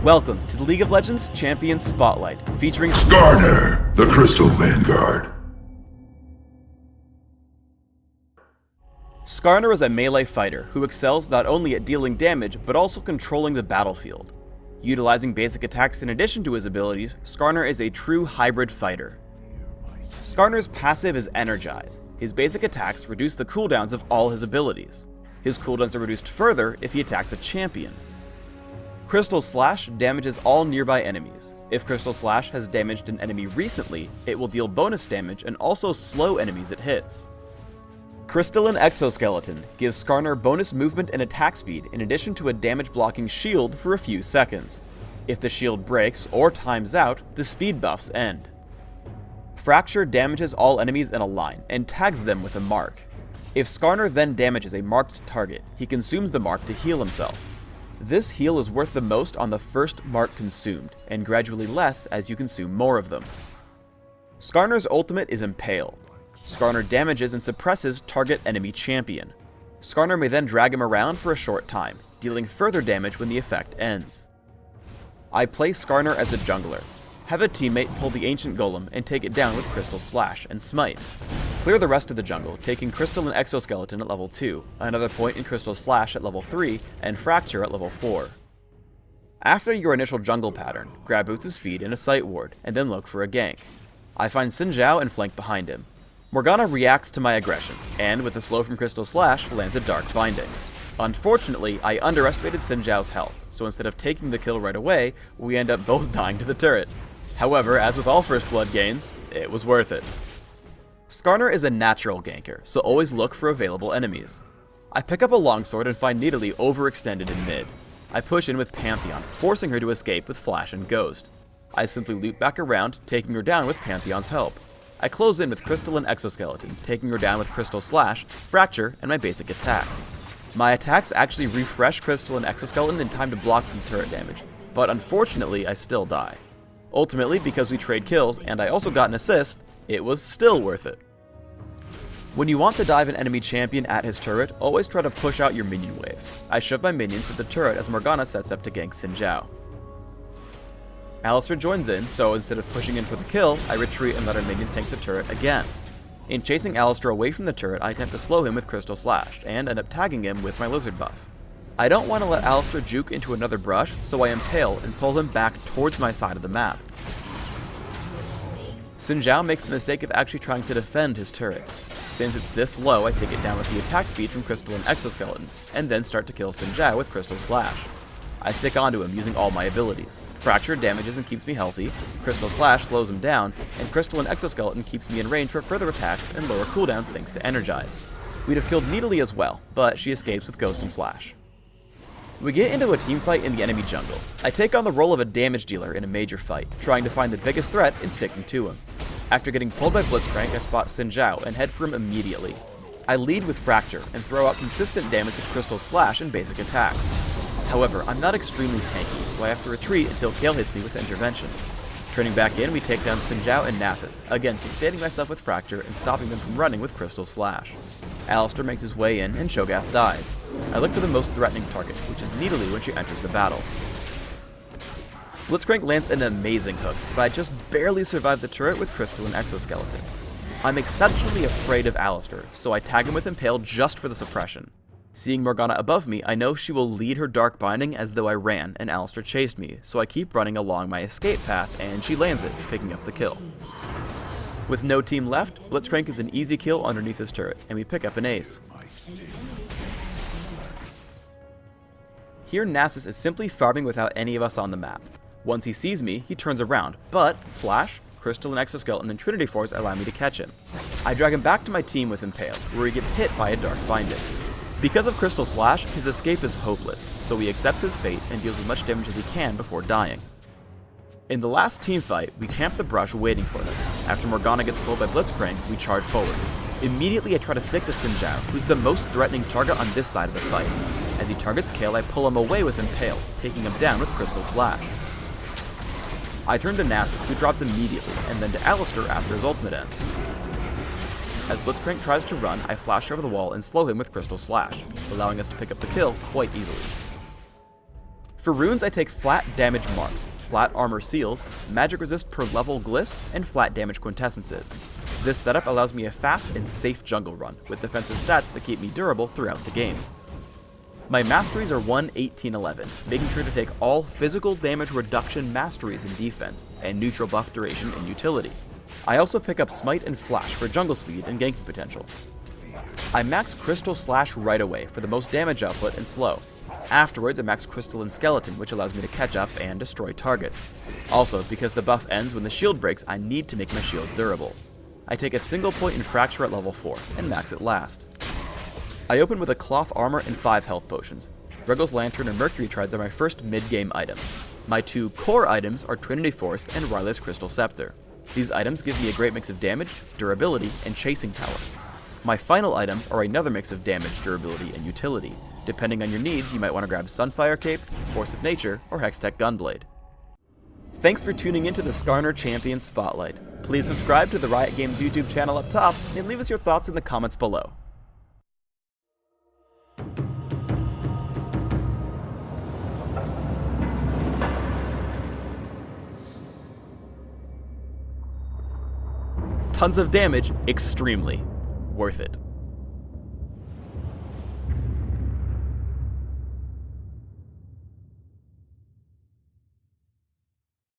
Welcome to the League of Legends Champion Spotlight, featuring Skarner, the Crystal Vanguard. Skarner is a melee fighter who excels not only at dealing damage, but also controlling the battlefield. Utilizing basic attacks in addition to his abilities, Skarner is a true hybrid fighter. Skarner's passive is Energize. His basic attacks reduce the cooldowns of all his abilities. His cooldowns are reduced further if he attacks a champion. Crystal Slash damages all nearby enemies. If Crystal Slash has damaged an enemy recently, it will deal bonus damage and also slow enemies it hits. Crystalline Exoskeleton gives Skarner bonus movement and attack speed in addition to a damage-blocking shield for a few seconds. If the shield breaks or times out, the speed buffs end. Fracture damages all enemies in a line and tags them with a mark. If Skarner then damages a marked target, he consumes the mark to heal himself. This heal is worth the most on the first mark consumed, and gradually less as you consume more of them. Skarner's ultimate is Impale. Skarner damages and suppresses target enemy champion. Skarner may then drag him around for a short time, dealing further damage when the effect ends. I play Skarner as a jungler. Have a teammate pull the Ancient Golem and take it down with Crystal Slash and Smite. Clear the rest of the jungle, taking Crystal and Exoskeleton at level 2, another point in Crystal Slash at level 3, and Fracture at level 4. After your initial jungle pattern, grab Boots of Speed and a Sight Ward, and then look for a gank. I find Xin Zhao and flank behind him. Morgana reacts to my aggression, and with a slow from Crystal Slash, lands a Dark Binding. Unfortunately, I underestimated Xin Zhao's health, so instead of taking the kill right away, we end up both dying to the turret. However, as with all First Blood gains, it was worth it. Skarner is a natural ganker, so always look for available enemies. I pick up a longsword and find Nidalee overextended in mid. I push in with Pantheon, forcing her to escape with Flash and Ghost. I simply loop back around, taking her down with Pantheon's help. I close in with Crystal and Exoskeleton, taking her down with Crystal Slash, Fracture, and my basic attacks. My attacks actually refresh Crystal and Exoskeleton in time to block some turret damage, but unfortunately I still die. Ultimately, because we trade kills and I also got an assist, it was still worth it. When you want to dive an enemy champion at his turret, always try to push out your minion wave. I shove my minions to the turret as Morgana sets up to gank Xin Zhao. Alistar joins in, so instead of pushing in for the kill, I retreat and let our minions tank the turret again. In chasing Alistar away from the turret, I attempt to slow him with Crystal Slash, and end up tagging him with my Lizard buff. I don't want to let Alistar juke into another brush, so I impale and pull him back towards my side of the map. Xin Zhao makes the mistake of actually trying to defend his turret. Since it's this low, I take it down with the attack speed from Crystal and Exoskeleton, and then start to kill Xin Zhao with Crystal Slash. I stick onto him using all my abilities. Fracture damages and keeps me healthy, Crystal Slash slows him down, and Crystal and Exoskeleton keeps me in range for further attacks and lower cooldowns thanks to Energize. We'd have killed Nidalee as well, but she escapes with Ghost and Flash. We get into a teamfight in the enemy jungle. I take on the role of a damage dealer in a major fight, trying to find the biggest threat and sticking to him. After getting pulled by Blitzcrank, I spot Xin Zhao and head for him immediately. I lead with Fracture and throw out consistent damage with Crystal Slash and basic attacks. However, I'm not extremely tanky, so I have to retreat until Kale hits me with Intervention. Turning back in, we take down Xin Zhao and Nasus, again sustaining myself with Fracture and stopping them from running with Crystal Slash. Alistar makes his way in, and Cho'Gath dies. I look for the most threatening target, which is Nidalee when she enters the battle. Blitzcrank lands an amazing hook, but I just barely survive the turret with Crystal and Exoskeleton. I'm exceptionally afraid of Alistar, so I tag him with Impale just for the suppression. Seeing Morgana above me, I know she will lead her Dark Binding as though I ran and Alistar chased me, so I keep running along my escape path and she lands it, picking up the kill. With no team left, Blitzcrank is an easy kill underneath his turret, and we pick up an ace. Here Nasus is simply farming without any of us on the map. Once he sees me, he turns around, but Flash, Crystal and Exoskeleton and Trinity Force allow me to catch him. I drag him back to my team with Impale, where he gets hit by a Dark Binding. Because of Crystal Slash, his escape is hopeless, so he accepts his fate and deals as much damage as he can before dying. In the last teamfight, we camp the brush waiting for them. After Morgana gets pulled by Blitzcrank, we charge forward. Immediately I try to stick to Xin Zhao, who's the most threatening target on this side of the fight. As he targets Kale, I pull him away with Impale, taking him down with Crystal Slash. I turn to Nasus, who drops immediately, and then to Alistar after his ultimate ends. As Blitzcrank tries to run, I flash over the wall and slow him with Crystal Slash, allowing us to pick up the kill quite easily. For runes, I take flat damage marks, flat armor seals, magic resist per level glyphs, and flat damage quintessences. This setup allows me a fast and safe jungle run, with defensive stats that keep me durable throughout the game. My masteries are 1, 18, 11, making sure to take all physical damage reduction masteries in defense, and neutral buff duration in utility. I also pick up Smite and Flash for jungle speed and ganking potential. I max Crystal Slash right away for the most damage output and slow. Afterwards, I max Crystal and Skeleton, which allows me to catch up and destroy targets. Also, because the buff ends when the shield breaks, I need to make my shield durable. I take a single point in Fracture at level 4, and max it last. I open with a Cloth Armor and 5 health potions. Regal's Lantern and Mercury Trides are my first mid-game item. My 2 core items are Trinity Force and Ryla's Crystal Scepter. These items give me a great mix of damage, durability, and chasing power. My final items are another mix of damage, durability, and utility. Depending on your needs, you might want to grab Sunfire Cape, Force of Nature, or Hextech Gunblade. Thanks for tuning into the Skarner Champion Spotlight. Please subscribe to the Riot Games YouTube channel up top, and leave us your thoughts in the comments below. Tons of damage, extremely worth it.